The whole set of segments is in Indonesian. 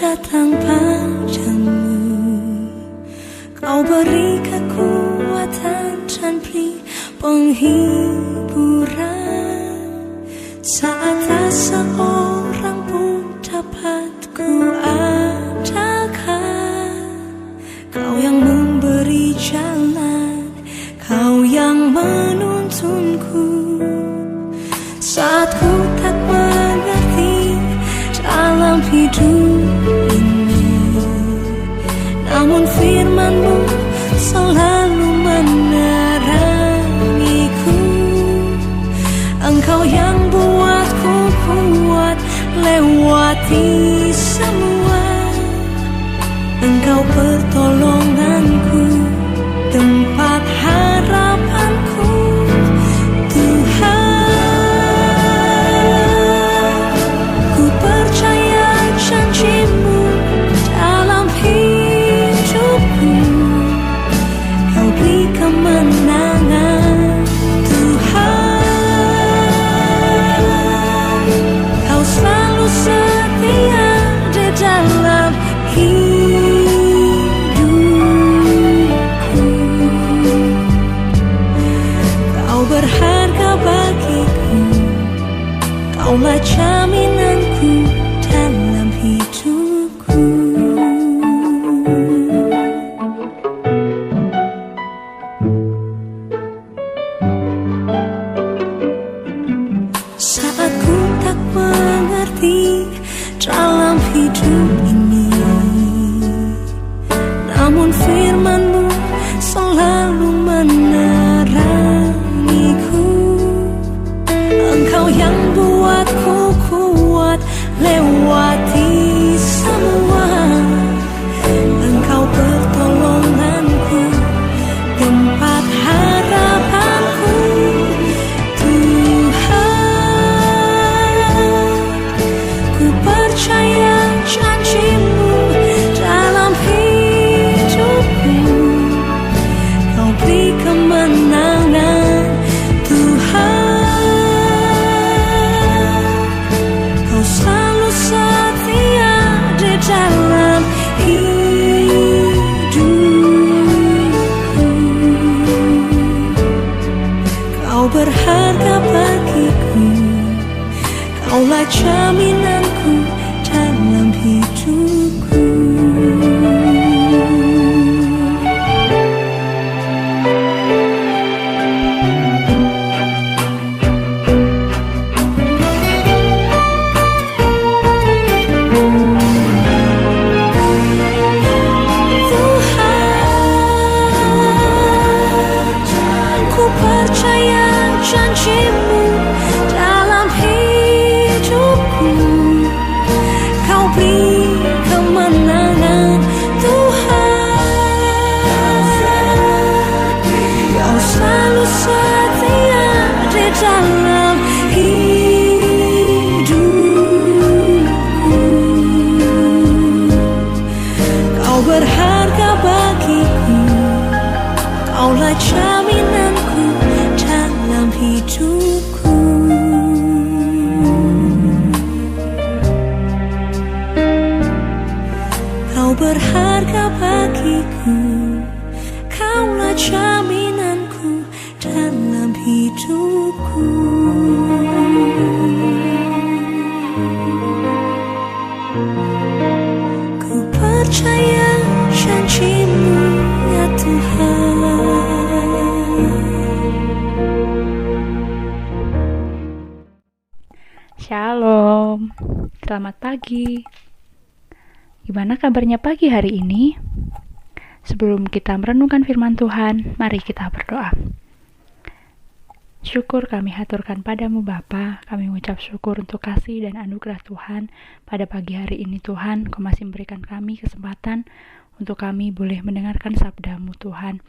datang padamu, Kau beri kekuatan dan beri penghiburan. Saat asa orang pun dapat ku andalkan, Kau yang memberi jalan, Kau yang menuntunku. Saat ku tak mengerti dalam hidup ini, namun firman-Mu selalu menerangiku. Engkau yang buatku kuat lewati semua. Engkau pertolonganku, tempat harapanku, Tuhan. Ku percaya janji-Mu dalam hidupku. Kau beri kemenangan, Tuhan. Kau selalu setia di dalam hidupku. Kau berharga bagiku, Kaulah jaminanku dalam hidupku. Saat ku tak mengerti dalam hidup ini, namun firman-Mu selalu menerangiku. Engkau yang buatku kuat lewati semua. Engkau pertolonganku, tempat harapanku, Tuhan. Ku percaya janji-Mu dalam hidupku. Kau beri kemenangan, Tuhan. Kau selalu setia di dalam hidupku. Kau berharga bagiku, Kaulah jaminanku dalam hidupku. Tuhan, ku percaya janji-Mu dalam hidupku. Kau beri kemenangan, Tuhan. Kau selalu setia di dalam hidupku. Kau berharga bagiku, Kaulah jaminanku dalam hidupku. Kau berharga bagiku, Kaulah jaminanku dalam hidupku. Ku percaya janji-Mu, ya Tuhan. Shalom, selamat pagi. Gimana kabarnya pagi hari ini? Sebelum kita merenungkan firman Tuhan, mari kita berdoa. Syukur kami haturkan padamu Bapa, kami mengucap syukur untuk kasih dan anugerah Tuhan pada pagi hari ini Tuhan. Kau masih memberikan kami kesempatan untuk kami boleh mendengarkan sabda-Mu Tuhan.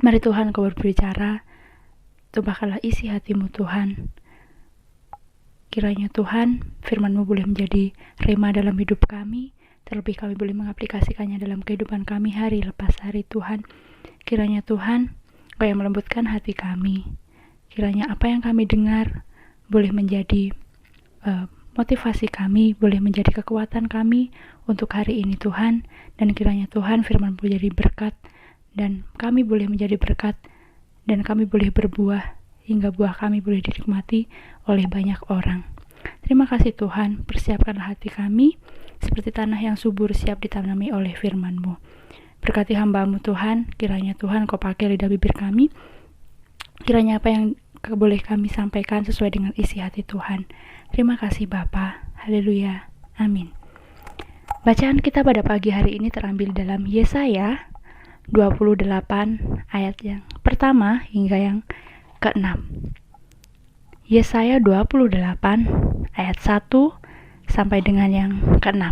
Mari Tuhan Kau berbicara, tumpahkanlah isi hati-Mu Tuhan. Kiranya Tuhan, firman-Mu boleh menjadi rema dalam hidup kami, terlebih kami boleh mengaplikasikannya dalam kehidupan kami hari lepas hari Tuhan. Kiranya Tuhan, Kau yang melembutkan hati kami. Kiranya apa yang kami dengar boleh menjadi motivasi kami, boleh menjadi kekuatan kami untuk hari ini Tuhan, dan kiranya Tuhan firman boleh jadi berkat, dan kami boleh menjadi berkat, dan kami boleh berbuah, hingga buah kami boleh dinikmati oleh banyak orang. Terima kasih Tuhan, persiapkanlah hati kami, seperti tanah yang subur siap ditanami oleh firman-Mu. Berkati hamba-Mu Tuhan, kiranya Tuhan Kau pakai lidah bibir kami, kiranya apa yang boleh kami sampaikan sesuai dengan isi hati Tuhan. Terima kasih Bapa. Haleluya. Amin. Bacaan kita pada pagi hari ini terambil dalam Yesaya 28 ayat yang pertama hingga yang ke-6. Yesaya 28 ayat 1 sampai dengan yang ke-6.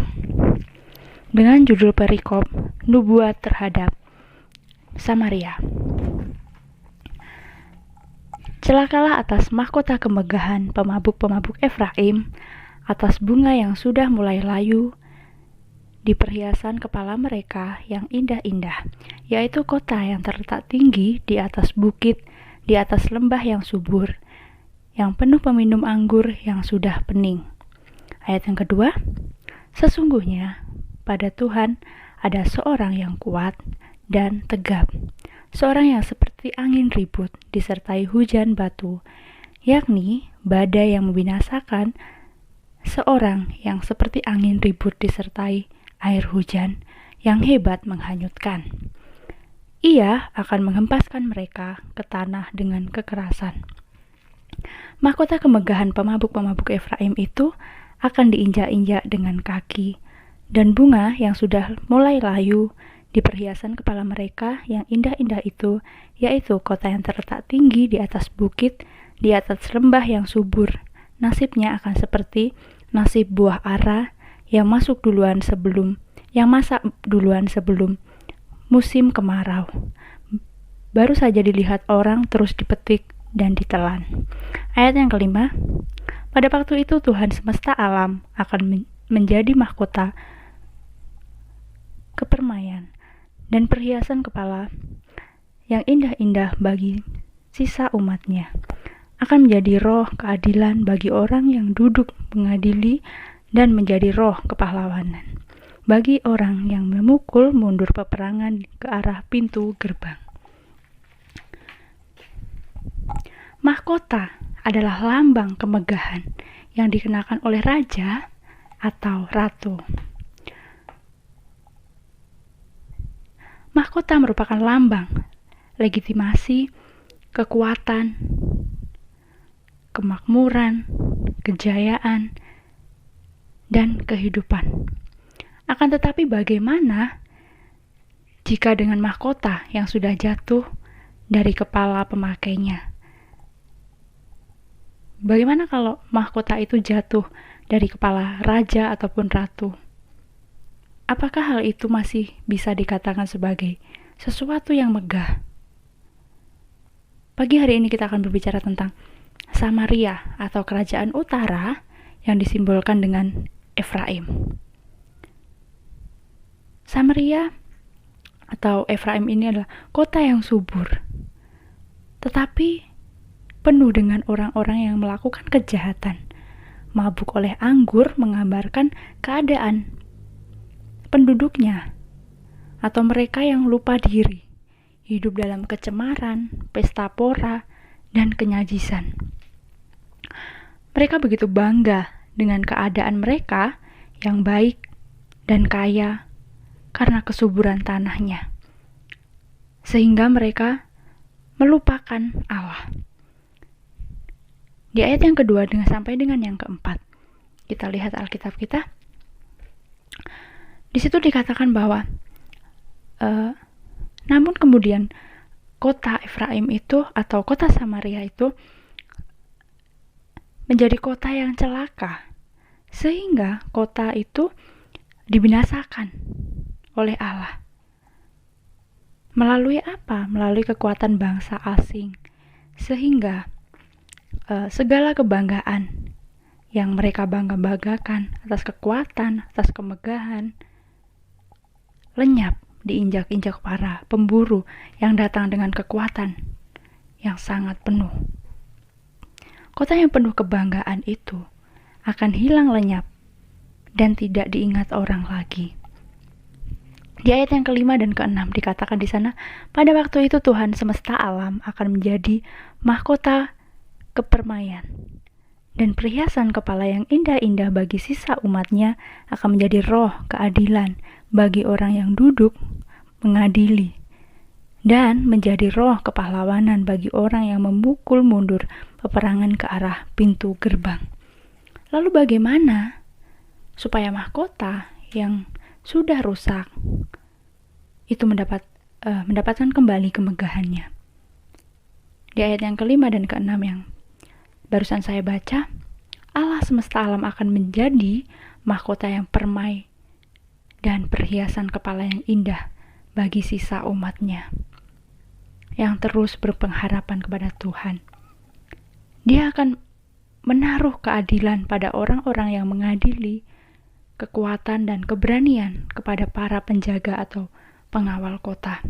Dengan judul perikop nubuat terhadap Samaria. Celakalah atas mahkota kemegahan pemabuk-pemabuk Efraim, atas bunga yang sudah mulai layu di perhiasan kepala mereka yang indah-indah, yaitu kota yang terletak tinggi di atas bukit, di atas lembah yang subur, yang penuh peminum anggur yang sudah pening. Ayat yang kedua, sesungguhnya pada Tuhan ada seorang yang kuat dan tegap, seorang yang seperti angin ribut disertai hujan batu, yakni badai yang membinasakan, seorang yang seperti angin ribut disertai air hujan yang hebat menghanyutkan. Ia akan menghempaskan mereka ke tanah dengan kekerasan. Mahkota kemegahan pemabuk-pemabuk Efraim itu akan diinjak-injak dengan kaki, dan bunga yang sudah mulai layu di perhiasan kepala mereka yang indah-indah itu, yaitu kota yang terletak tinggi di atas bukit, di atas lembah yang subur. Nasibnya akan seperti nasib buah ara yang masak duluan sebelum musim kemarau. Baru saja dilihat orang, terus dipetik dan ditelan. Ayat yang kelima, pada waktu itu Tuhan semesta alam akan menjadi mahkota kepermaian dan perhiasan kepala yang indah-indah bagi sisa umatnya, akan menjadi roh keadilan bagi orang yang duduk mengadili, dan menjadi roh kepahlawanan bagi orang yang memukul mundur peperangan ke arah pintu gerbang. Mahkota adalah lambang kemegahan yang dikenakan oleh raja atau ratu. Mahkota merupakan lambang legitimasi, kekuatan, kemakmuran, kejayaan, dan kehidupan. Akan tetapi bagaimana jika dengan mahkota yang sudah jatuh dari kepala pemakainya? Bagaimana kalau mahkota itu jatuh dari kepala raja ataupun ratu? Apakah hal itu masih bisa dikatakan sebagai sesuatu yang megah? Pagi hari ini kita akan berbicara tentang Samaria atau kerajaan utara yang disimbolkan dengan Efraim. Samaria atau Efraim ini adalah kota yang subur, tetapi penuh dengan orang-orang yang melakukan kejahatan. Mabuk oleh anggur menggambarkan keadaan penduduknya atau mereka yang lupa diri, hidup dalam kecemaran, pesta pora, dan kenyajisan. Mereka begitu bangga dengan keadaan mereka yang baik dan kaya karena kesuburan tanahnya, sehingga mereka melupakan Allah. Di ayat yang kedua sampai dengan yang keempat, kita lihat Alkitab kita. Di situ dikatakan bahwa namun kemudian kota Efraim itu atau kota Samaria itu menjadi kota yang celaka, sehingga kota itu dibinasakan oleh Allah. Melalui apa? Melalui kekuatan bangsa asing, sehingga segala kebanggaan yang mereka bangga-banggakan atas kekuatan, atas kemegahan, lenyap diinjak-injak para pemburu yang datang dengan kekuatan yang sangat penuh. Kota yang penuh kebanggaan itu akan hilang lenyap dan tidak diingat orang lagi. Di ayat yang kelima dan keenam dikatakan di sana, pada waktu itu Tuhan semesta alam akan menjadi mahkota kepermaian, dan perhiasan kepala yang indah-indah bagi sisa umatnya akan menjadi roh keadilan bagi orang yang duduk mengadili, dan menjadi roh kepahlawanan bagi orang yang memukul mundur peperangan ke arah pintu gerbang. Lalu bagaimana supaya mahkota yang sudah rusak itu mendapatkan kembali kemegahannya? Di ayat yang kelima dan keenam yang barusan saya baca, Allah semesta alam akan menjadi mahkota yang permai dan perhiasan kepala yang indah bagi sisa umatnya yang terus berpengharapan kepada Tuhan. Dia akan menaruh keadilan pada orang-orang yang mengadili, kekuatan dan keberanian kepada para penjaga atau pengawal kota.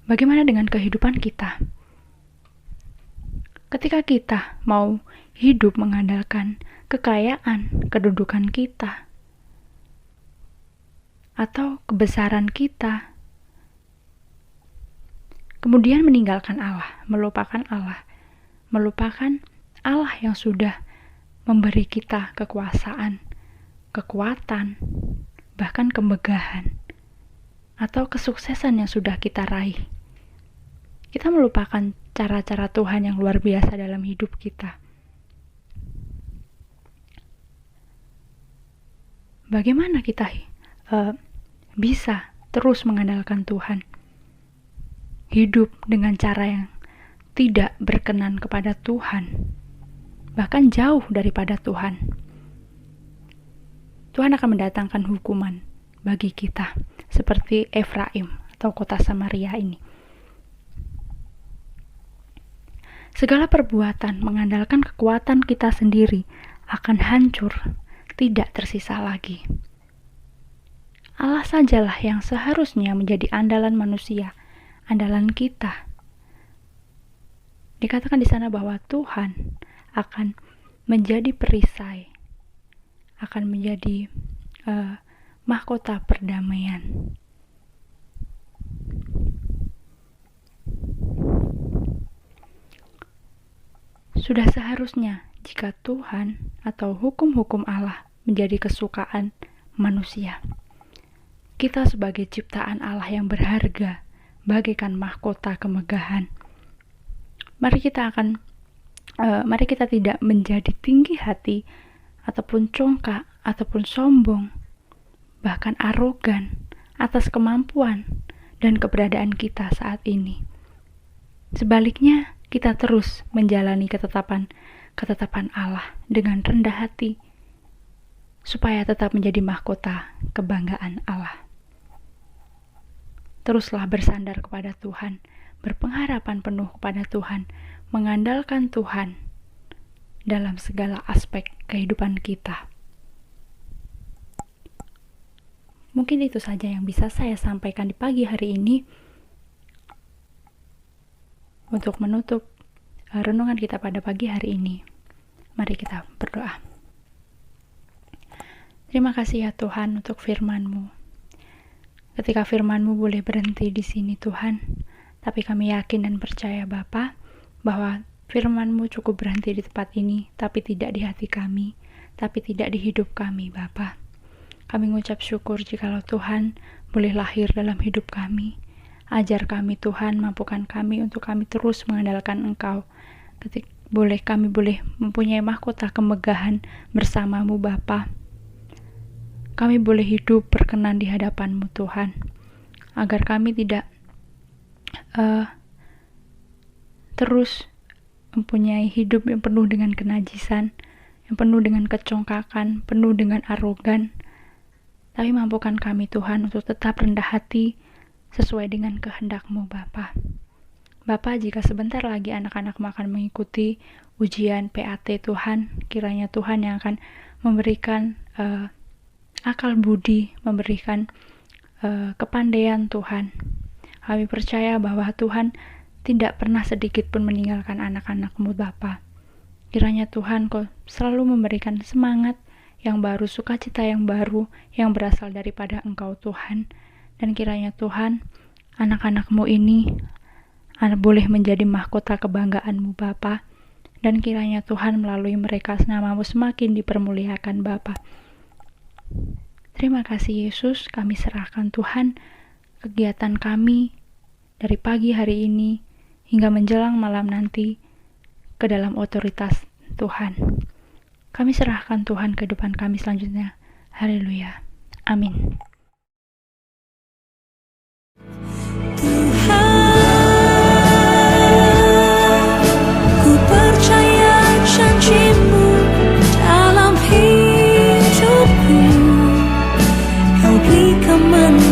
Bagaimana dengan kehidupan kita? Ketika kita mau hidup mengandalkan kekayaan, kedudukan kita, atau kebesaran kita, kemudian meninggalkan Allah, melupakan Allah yang sudah memberi kita kekuasaan, kekuatan, bahkan kemegahan, atau kesuksesan yang sudah kita raih. Kita melupakan cara-cara Tuhan yang luar biasa dalam hidup kita. Bagaimana kita bisa terus mengandalkan Tuhan? Hidup dengan cara yang tidak berkenan kepada Tuhan, bahkan jauh daripada Tuhan. Tuhan akan mendatangkan hukuman bagi kita, seperti Efraim atau kota Samaria ini. Segala perbuatan mengandalkan kekuatan kita sendiri akan hancur, tidak tersisa lagi. Allah sajalah yang seharusnya menjadi andalan manusia, andalan kita. Dikatakan di sana bahwa Tuhan akan menjadi perisai, akan menjadi mahkota perdamaian. Sudah seharusnya jika Tuhan atau hukum-hukum Allah menjadi kesukaan manusia. Kita sebagai ciptaan Allah yang berharga, bagaikan mahkota kemegahan. Mari kita tidak menjadi tinggi hati ataupun congkak ataupun sombong, bahkan arogan atas kemampuan dan keberadaan kita saat ini. Sebaliknya, kita terus menjalani ketetapan Allah dengan rendah hati, supaya tetap menjadi mahkota kebanggaan Allah. Teruslah bersandar kepada Tuhan, berpengharapan penuh kepada Tuhan, mengandalkan Tuhan dalam segala aspek kehidupan kita. Mungkin itu saja yang bisa saya sampaikan di pagi hari ini untuk menutup renungan kita pada pagi hari ini. Mari kita berdoa. Terima kasih ya Tuhan untuk firman-Mu. Ketika firman-Mu boleh berhenti di sini Tuhan, tapi kami yakin dan percaya Bapa bahwa firman-Mu cukup berhenti di tempat ini, tapi tidak di hati kami, tapi tidak di hidup kami Bapa. Kami mengucap syukur jikalau Tuhan boleh lahir dalam hidup kami. Ajar kami Tuhan, mampukan kami untuk kami terus mengandalkan Engkau. Kami boleh mempunyai mahkota kemegahan bersama-Mu Bapa. Kami boleh hidup berkenan di hadapan-Mu Tuhan, agar kami tidak terus mempunyai hidup yang penuh dengan kenajisan, yang penuh dengan kecongkakan, penuh dengan arogan. Tapi mampukan kami Tuhan untuk tetap rendah hati sesuai dengan kehendak-Mu Bapa. Bapa, jika sebentar lagi anak-anak-Mu akan mengikuti ujian PAT Tuhan, kiranya Tuhan yang akan memberikan akal budi, memberikan kepandaian Tuhan. Kami percaya bahwa Tuhan tidak pernah sedikit pun meninggalkan anak-anak-Mu Bapa. Kiranya Tuhan Kau selalu memberikan semangat yang baru, sukacita yang baru yang berasal daripada Engkau Tuhan. Dan kiranya Tuhan, anak-anak-Mu ini boleh menjadi mahkota kebanggaan-Mu Bapa. Dan kiranya Tuhan melalui mereka nama-Mu semakin dipermuliakan Bapa. Terima kasih Yesus, kami serahkan Tuhan kegiatan kami dari pagi hari ini hingga menjelang malam nanti ke dalam otoritas Tuhan. Kami serahkan Tuhan kehidupan kami selanjutnya. Haleluya. Amin. Ku percaya janji-Mu dalam hidupku. Kau beri kemenangan